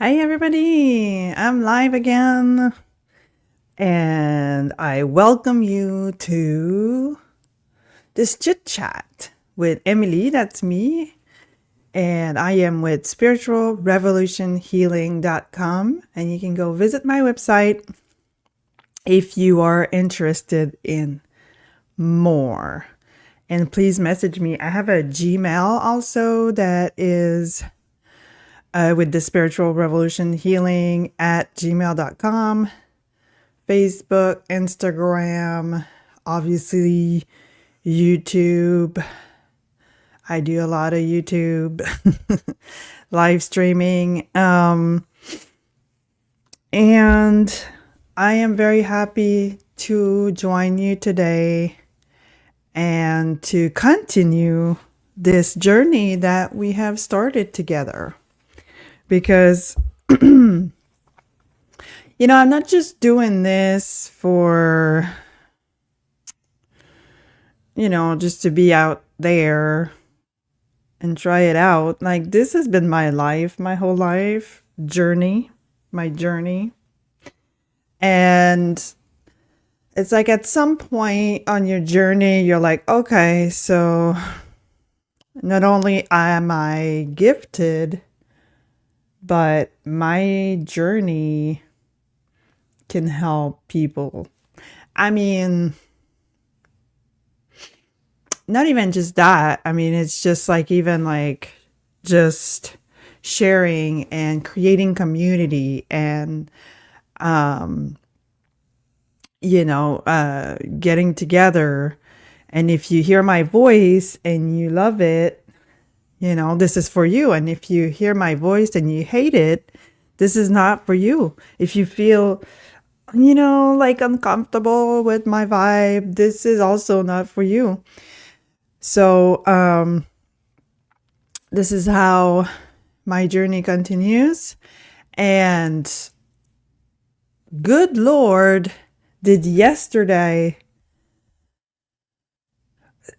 Hi, everybody. I'm live again, and I welcome you to this chit chat with Emily. That's me, and I am with spiritualrevolutionhealing.com, and you can go visit my website if you are interested in more. And please message me. I have a Gmail also that is with the Spiritual Revolution Healing at gmail.com, Facebook, Instagram, obviously YouTube. I do a lot of YouTube live streaming. And I am very happy to join you today and to continue this journey that we have started together. Because, I'm not just doing this for, just to be out there and try it out. Like, this has been my life, my whole life my journey. And it's like at some point on your journey, you're like, okay, so not only am I gifted, but my journey can help people. I mean, not even just that. I mean, it's just like even like just sharing and creating community and, getting together. And if you hear my voice and you love it, this is for you. And if you hear my voice and you hate it, this is not for you. If you feel, like uncomfortable with my vibe, this is also not for you. So, this is how my journey continues. And good Lord, did yesterday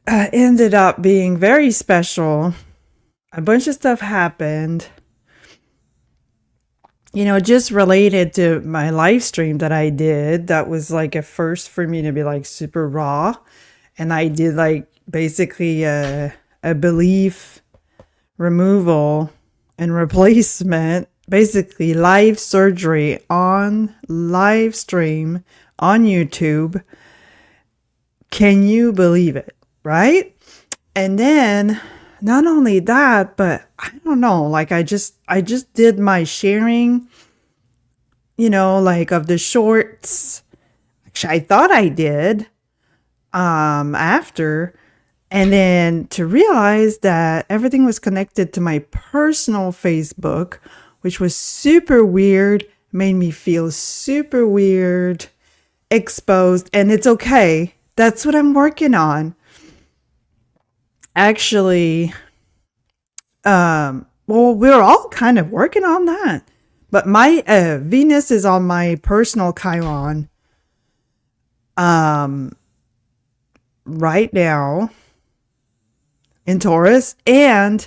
ended up being very special. A bunch of stuff happened, just related to my live stream that I did. That was like a first for me to be like super raw. And I did like basically a belief removal and replacement, basically live surgery on live stream on YouTube. Can you believe it? Right? And then not only that, but I don't know, like I just did my sharing, like of the shorts. Actually, I thought I did after, and then to realize that everything was connected to my personal Facebook, which was super weird, made me feel super weird, exposed, and it's okay. That's what I'm working on. Actually, we're all kind of working on that. But my Venus is on my personal Chiron right now in Taurus, and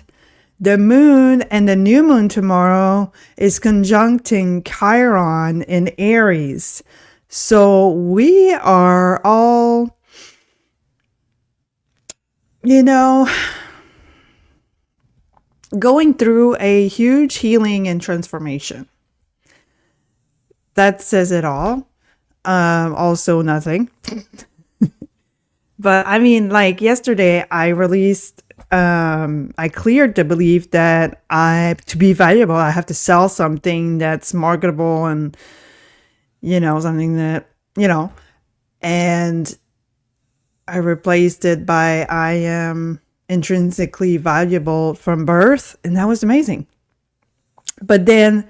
the moon and the new moon tomorrow is conjuncting Chiron in Aries. So we are all, going through a huge healing and transformation. That says it all. Also nothing. But I mean, like yesterday I released, I cleared the belief that to be valuable, I have to sell something that's marketable and, something that, and I replaced it by I am intrinsically valuable from birth. And that was amazing. But then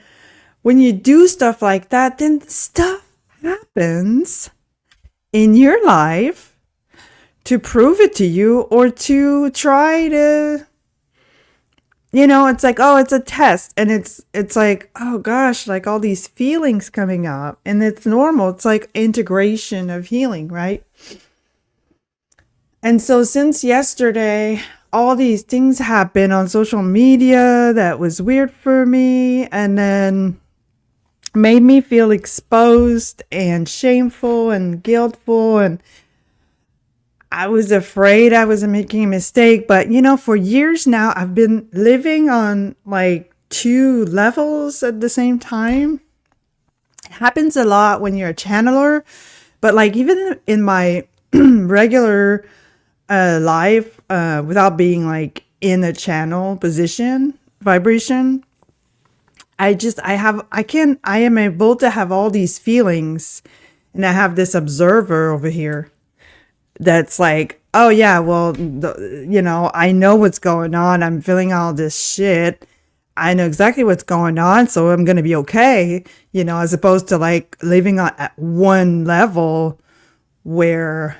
when you do stuff like that, then stuff happens in your life to prove it to you or to try to, it's like, oh, it's a test. And it's like, oh gosh, like all these feelings coming up, and it's normal. It's like integration of healing, right? And so since yesterday, all these things happen on social media that was weird for me, and then made me feel exposed and shameful and guiltful, and I was afraid I was making a mistake. But for years now, I've been living on like two levels at the same time. It happens a lot when you're a channeler, but like even in my regular life, without being like in a channel position vibration, I am able to have all these feelings, and I have this observer over here that's like, oh yeah, well, I know what's going on. I'm feeling all this shit. I know exactly what's going on, so I'm going to be okay, as opposed to like living at one level where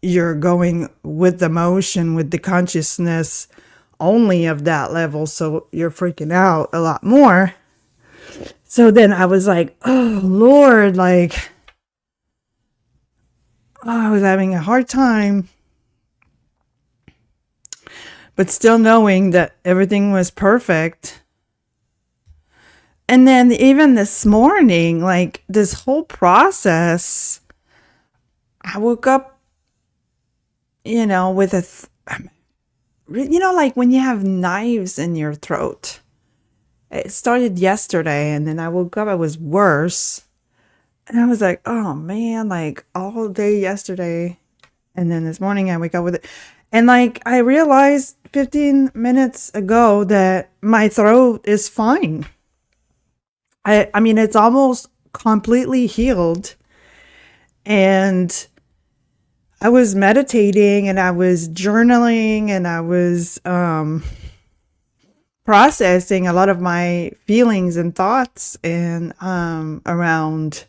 you're going with the motion, with the consciousness only of that level. So you're freaking out a lot more. So then I was like, oh Lord, like, I was having a hard time, but still knowing that everything was perfect. And then even this morning, like this whole process, I woke up, with like when you have knives in your throat. It started yesterday, and then I woke up, I was worse. And I was like, oh man, like all day yesterday. And then this morning I wake up with it. And like I realized 15 minutes ago that my throat is fine. I mean, it's almost completely healed. And I was meditating, and I was journaling, and I was processing a lot of my feelings and thoughts and around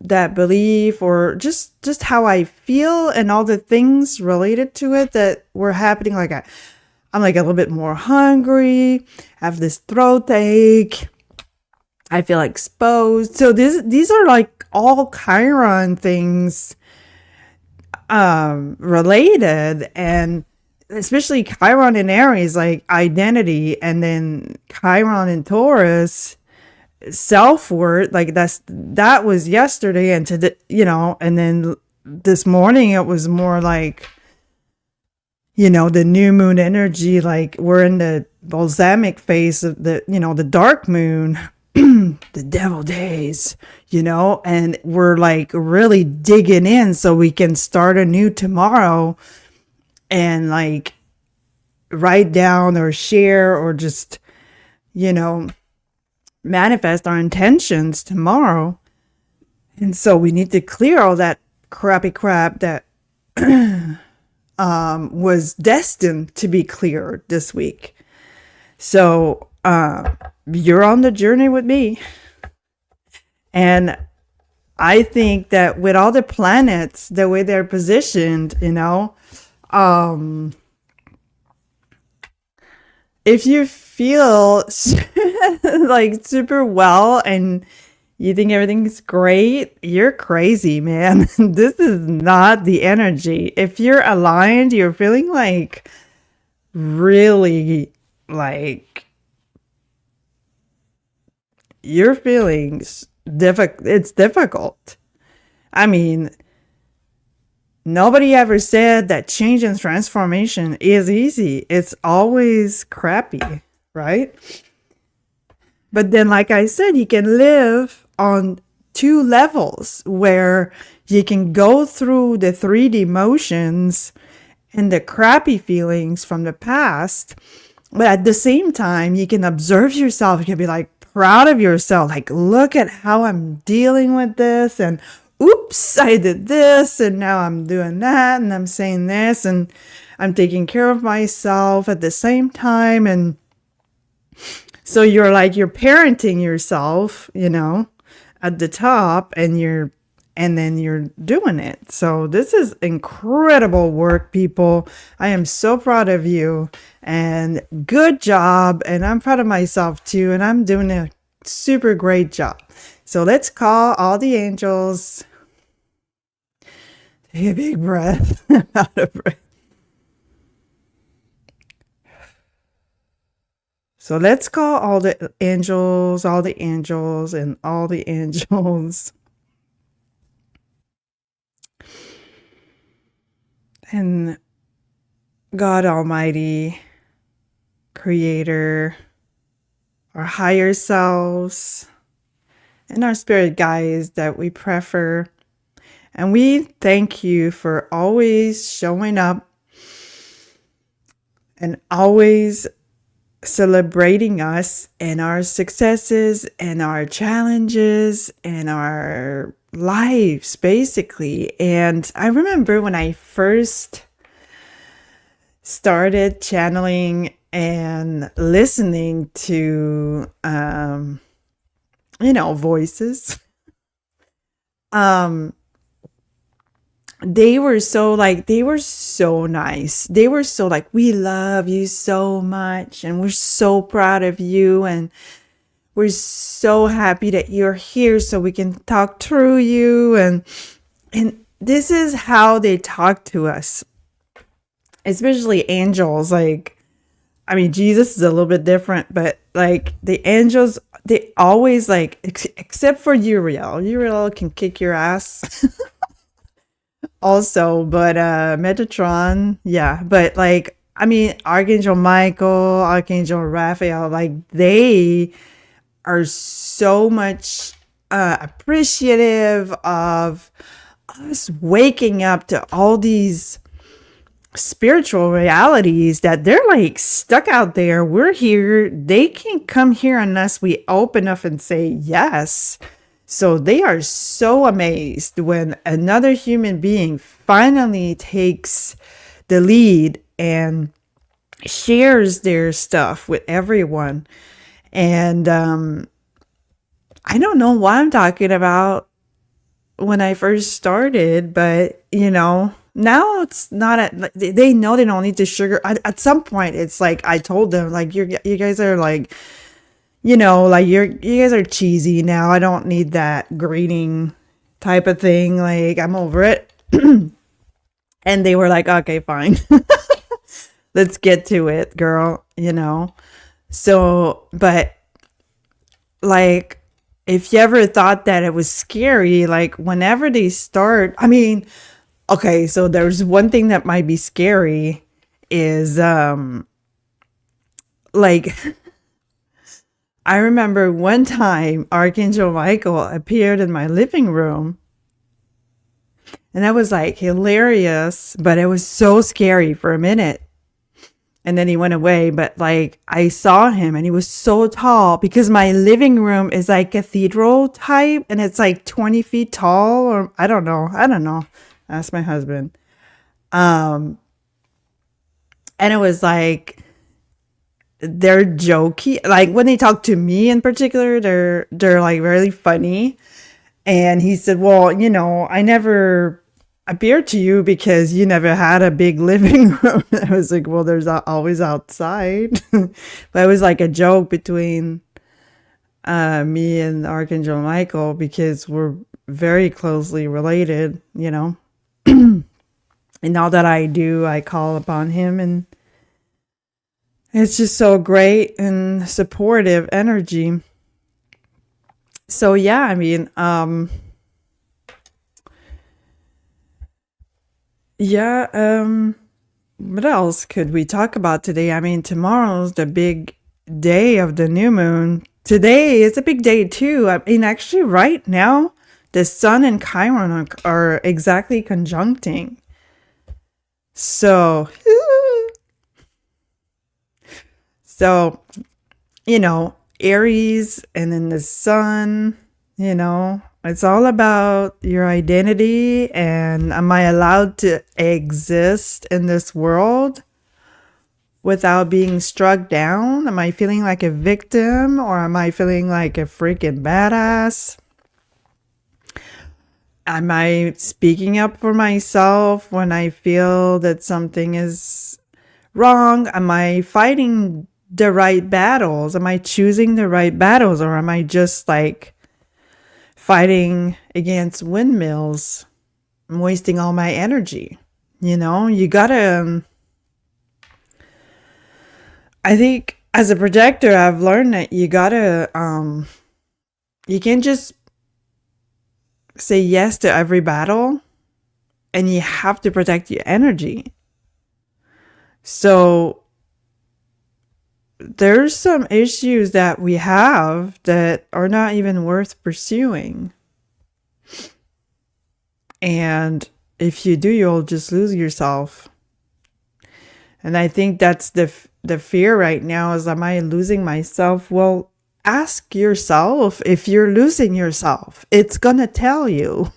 that belief, or just how I feel and all the things related to it that were happening. Like I'm like a little bit more hungry, I have this throat ache, I feel exposed. So these are like all Chiron things related, and especially Chiron in Aries, like identity, and then Chiron in Taurus, self-worth. Like that was yesterday, and today, and then this morning it was more like, the new moon energy. Like we're in the balsamic phase of the dark moon, the devil days, and we're like really digging in so we can start anew tomorrow, and like write down or share or just, manifest our intentions tomorrow. And so we need to clear all that crappy crap that was destined to be cleared this week. So you're on the journey with me. And I think that with all the planets, the way they're positioned, if you feel like super well and you think everything's great, you're crazy, man. This is not the energy. If you're aligned, you're feeling like really like your feelings it's difficult. I mean, nobody ever said that change and transformation is easy. It's always crappy, right? But then, like I said, you can live on two levels where you can go through the 3D motions and the crappy feelings from the past. But at the same time, you can observe yourself. You can be like proud of yourself. Like, look at how I'm dealing with this. And oops, I did this. And now I'm doing that. And I'm saying this. And I'm taking care of myself at the same time. And so you're parenting yourself, at the top, and then you're doing it. So this is incredible work, people. I am so proud of you, and good job. And I'm proud of myself too. And I'm doing a super great job. So let's call all the angels. Take a big breath. Out of breath. So let's call all the angels, and all the angels. And God Almighty, Creator, our higher selves, and our spirit guides that we prefer. And we thank you for always showing up and always celebrating us and our successes and our challenges and our lives, basically. And I remember when I first started channeling and listening to, voices. They were so nice. They were so like, we love you so much and we're so proud of you and we're so happy that you're here so we can talk through you. And this is how they talk to us, especially angels. Like, I mean, Jesus is a little bit different, but like the angels, they always like, except for Uriel. Uriel can kick your ass. Also, but Metatron, yeah, but like, I mean, Archangel Michael, Archangel Raphael, like they are so much appreciative of us waking up to all these spiritual realities that they're like stuck out there. We're here. They can't come here unless we open up and say yes. So they are so amazed when another human being finally takes the lead and shares their stuff with everyone. And I don't know what I'm talking about when I first started, but now it's not they know they don't need to sugar. At some point, it's like I told them, like, you guys are like, like you guys are cheesy now. I don't need that greeting type of thing. Like, I'm over it. And they were like, okay, fine. Let's get to it, girl, So, but like, if you ever thought that it was scary, like whenever they start, I mean, okay, so there's one thing that might be scary is like I remember one time Archangel Michael appeared in my living room, and that was like hilarious, but it was so scary for a minute. And then he went away, but like I saw him and he was so tall because my living room is like cathedral type and it's like 20 feet tall, or I don't know. Ask my husband. And it was like, they're jokey. Like when they talk to me in particular, they're like really funny. And he said, well, I never appeared to you because you never had a big living room. I was like, well, there's always outside. But it was like a joke between me and Archangel Michael because we're very closely related, And all that I call upon him, and it's just so great and supportive energy. So yeah, I mean, what else could we talk about today? I mean, tomorrow's the big day of the new moon. Today is a big day too. I mean, actually right now, the sun and Chiron are exactly conjuncting. So, Aries and then the sun, it's all about your identity and am I allowed to exist in this world without being struck down? Am I feeling like a victim or am I feeling like a freaking badass? Am I speaking up for myself when I feel that something is wrong? Am I fighting the right battles? Am I choosing the right battles? Or am I just like fighting against windmills? I'm wasting all my energy. You gotta, I think as a projector, I've learned that you gotta, you can't just say yes to every battle, and you have to protect your energy. So there's some issues that we have that are not even worth pursuing. And if you do, you'll just lose yourself. And I think that's the fear right now is, am I losing myself? Well, ask yourself if you're losing yourself. It's going to tell you.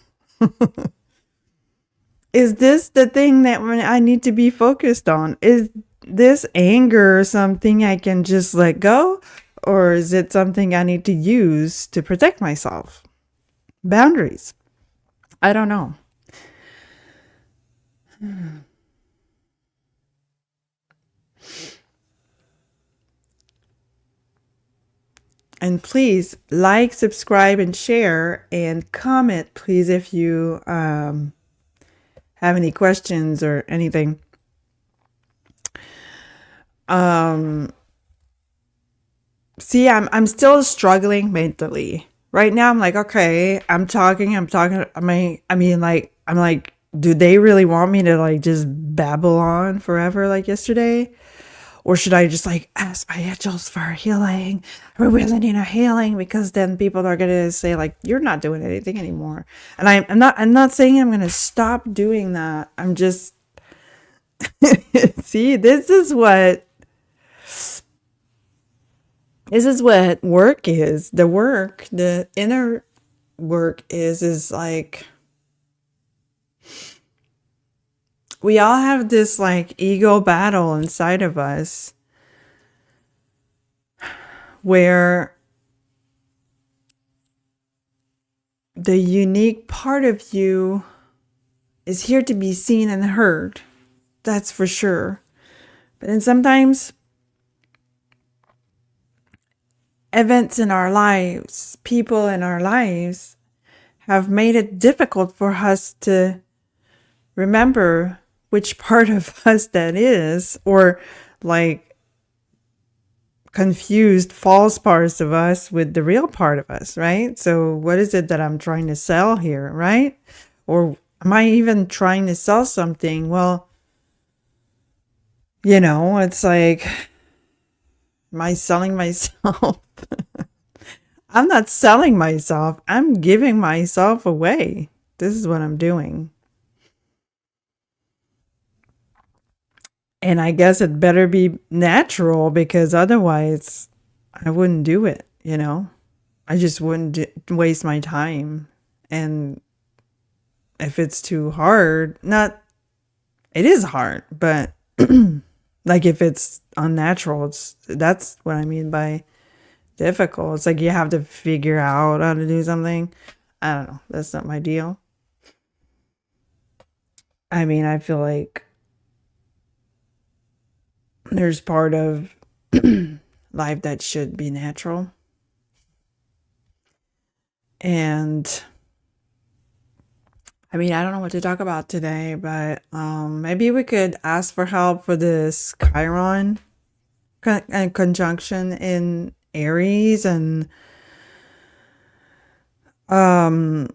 Is this the thing that I need to be focused on? Is this anger something I can just let go? Or is it something I need to use to protect myself? Boundaries. I don't know. And please like, subscribe, and share, and comment, please, if you have any questions or anything. See, I'm still struggling mentally. Right now, I'm like, okay, I'm talking. I'm like, do they really want me to like just babble on forever like yesterday? Or should I just like ask my angels for healing? We really need a healing, because then people are gonna say like, you're not doing anything anymore. And I'm not saying I'm gonna stop doing that. I'm just see, this is what work is. The inner work is like, we all have this like ego battle inside of us where the unique part of you is here to be seen and heard. That's for sure. But then sometimes events in our lives, people in our lives have made it difficult for us to remember which part of us that is, or like confused false parts of us with the real part of us, right? So what is it that I'm trying to sell here, right? Or am I even trying to sell something? Well, it's like, am I selling myself? I'm not selling myself. I'm giving myself away. This is what I'm doing. And I guess it better be natural, because otherwise I wouldn't do it, I just wouldn't waste my time. And if it's too hard, it is hard, but like if it's unnatural, that's what I mean by difficult. It's like you have to figure out how to do something. I don't know. That's not my deal. I mean, I feel like there's part of life that should be natural. And I mean, I don't know what to talk about today, but maybe we could ask for help for this Chiron conjunction in Aries, and then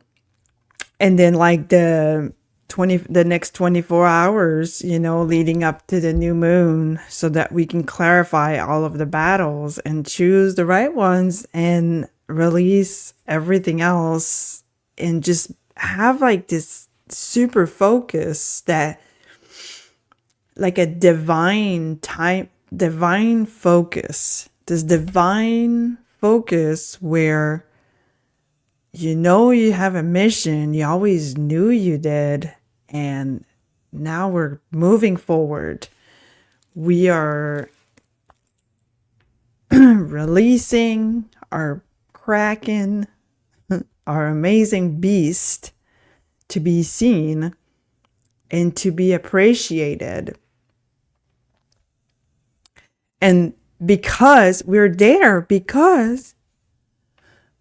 like the next 24 hours, leading up to the new moon, so that we can clarify all of the battles and choose the right ones and release everything else, and just have like this super focus, that like a divine focus, this divine focus where you have a mission, you always knew you did, and now we're moving forward. We are releasing our kraken, our amazing beast, to be seen and to be appreciated. And because we're there, because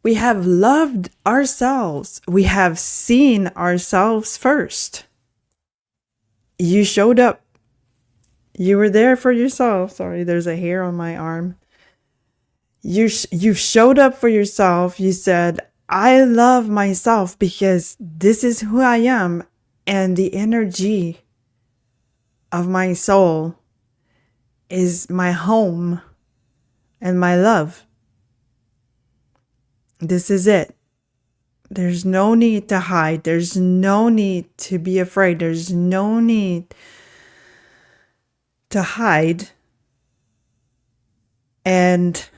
we have loved ourselves, we have seen ourselves first. You showed up. You were there for yourself. Sorry, there's a hair on my arm. You showed up for yourself. You said, I love myself because this is who I am, and the energy of my soul is my home and my love. This is it. There's no need to hide. There's no need to be afraid. There's no need to hide. And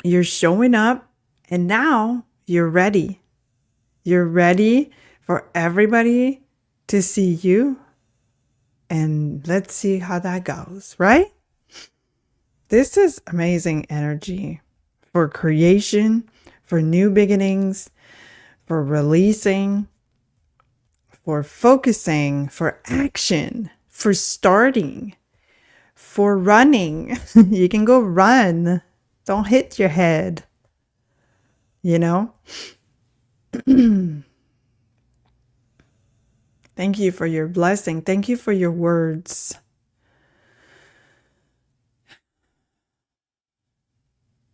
you're showing up, and now you're ready. You're ready for everybody to see you. And let's see how that goes, right? This is amazing energy for creation, for new beginnings, for releasing, for focusing, for action, for starting, for running. You can go run. Don't hit your head. You know? Thank you for your blessing. Thank you for your words.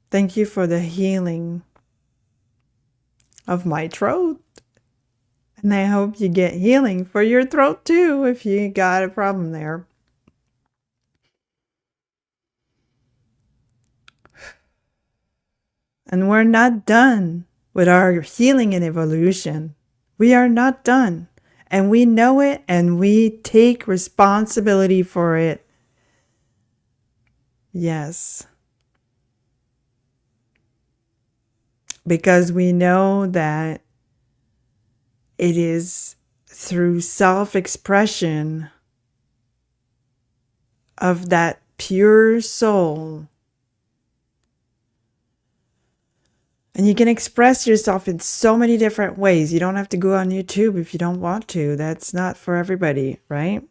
Thank you for the healing of my throat. And I hope you get healing for your throat too if you got a problem there. And we're not done with our healing and evolution. We are not done. And we know it, and we take responsibility for it. Yes. Because we know that it is through self-expression of that pure soul. And you can express yourself in so many different ways. You don't have to go on YouTube if you don't want to. That's not for everybody, right?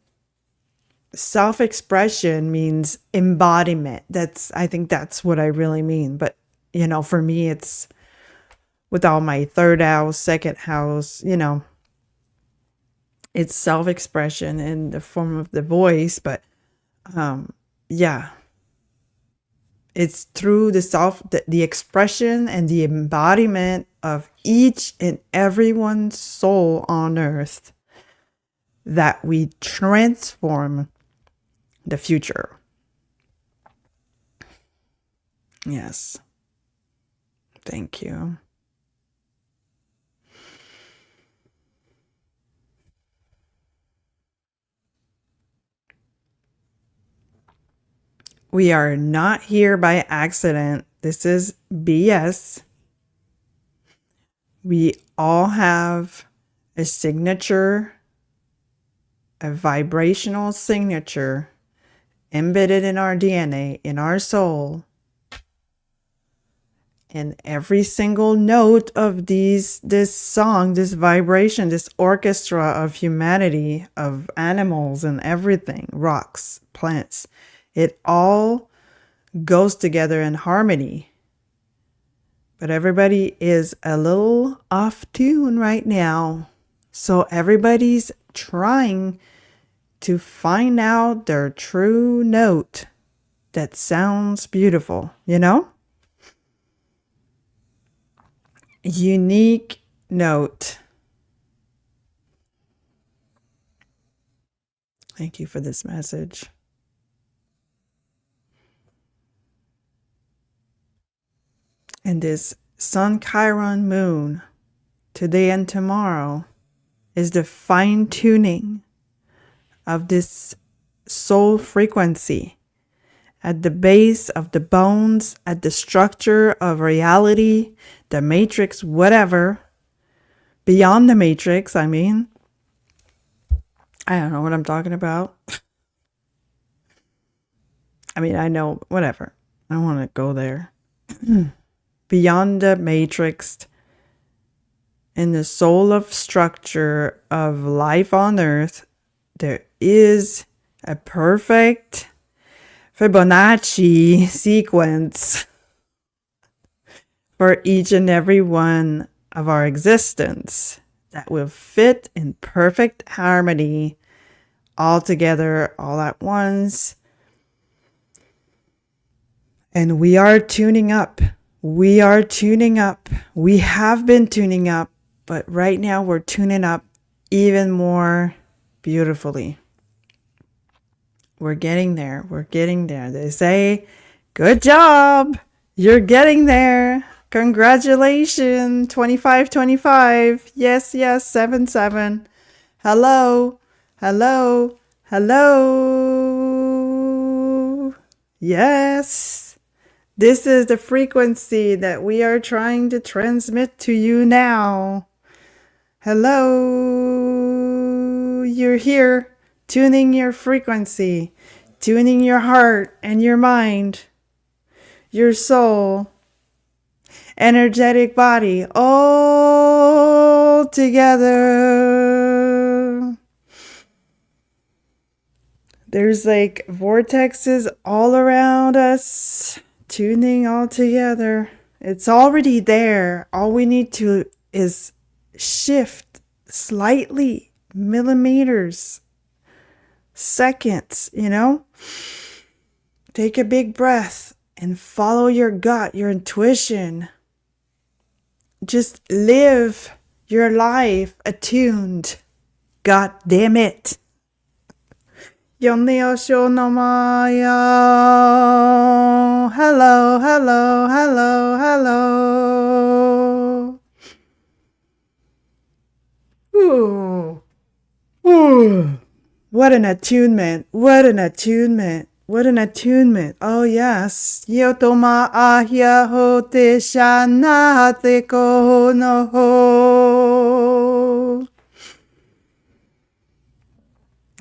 Self-expression means embodiment. I think that's what I really mean. But, for me, it's with all my third house, second house, it's self-expression in the form of the voice. But, yeah. It's through the expression and the embodiment of each and everyone's soul on earth that we transform the future. Yes. Thank you. We are not here by accident. This is BS. We all have a signature, a vibrational signature embedded in our DNA, in our soul. And every single note of this song, this vibration, this orchestra of humanity, of animals and everything, rocks, plants, it all goes together in harmony. But everybody is a little off tune right now. So everybody's trying to find out their true note that sounds beautiful, Unique note. Thank you for this message. And this Sun Chiron moon, today and tomorrow, is the fine-tuning of this soul frequency at the base of the bones, at the structure of reality, the matrix, whatever, beyond the matrix, I don't know what I'm talking about. I know, whatever. I don't want to go there. Beyond the matrix, in the soul of structure of life on earth, there is a perfect Fibonacci sequence for each and every one of our existence that will fit in perfect harmony all together, all at once. And we are tuning up. We are tuning up. We have been tuning up, but right now we're tuning up even more beautifully. We're getting there. We're getting there. They say, good job. You're getting there. Congratulations. 2525. Yes, yes. 77. Hello. Hello. Hello. Yes. This is the frequency that we are trying to transmit to you now. Hello. You're here. Tuning your frequency, tuning your heart and your mind, your soul, energetic body, all together. There's like vortexes all around us, tuning all together. It's already there. All we need to is shift slightly, millimeters, seconds, take a big breath and follow your gut, your intuition. Just live your life attuned. God damn it. Hello, hello, hello, hello, hello. Ooh. Ooh. What an attunement. What an attunement. What an attunement. Oh, yes. Yotoma ahia ho te shana te ko no ho.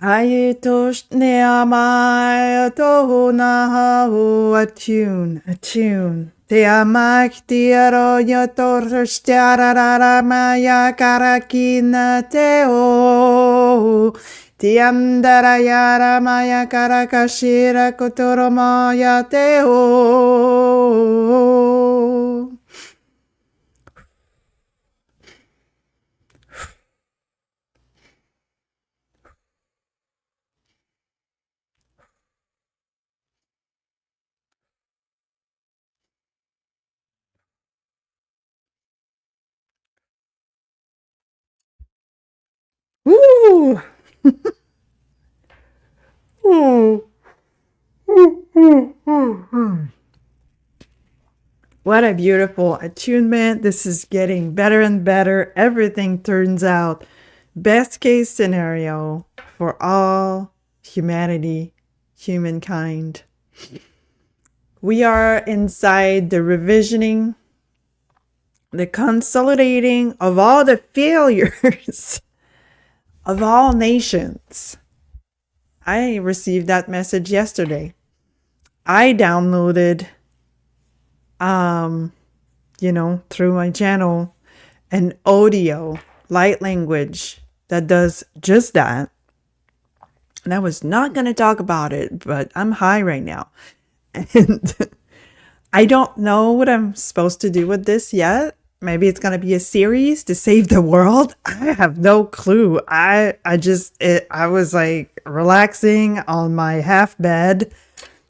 Ayetosh ne amai to na ho. Attune. Attune. Te amai te aro yotor stiarara maya karakina te o. Tiandara yara maya karakashira kotoro maya te o. Ooh. What a beautiful attunement. This is getting better and better. Everything turns out best case scenario for all humanity, humankind. We are inside the revisioning, the consolidating of all the failures of all nations. I received that message yesterday. I downloaded, through my channel, an audio light language that does just that. And I was not going to talk about it, but I'm high right now. And I don't know what I'm supposed to do with this yet. Maybe it's going to be a series to save the world. I have no clue. I was like relaxing on my half bed,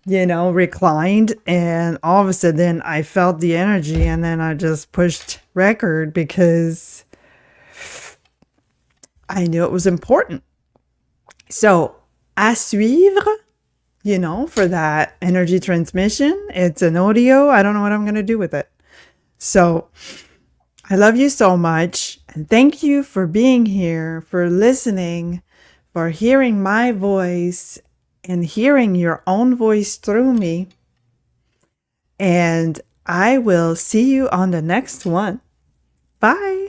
reclined, and all of a sudden I felt the energy, and then I just pushed record because I knew it was important. So, à suivre, for that energy transmission. It's an audio. I don't know what I'm going to do with it. So, I love you so much, and thank you for being here, for listening, for hearing my voice and hearing your own voice through me. And I will see you on the next one. Bye.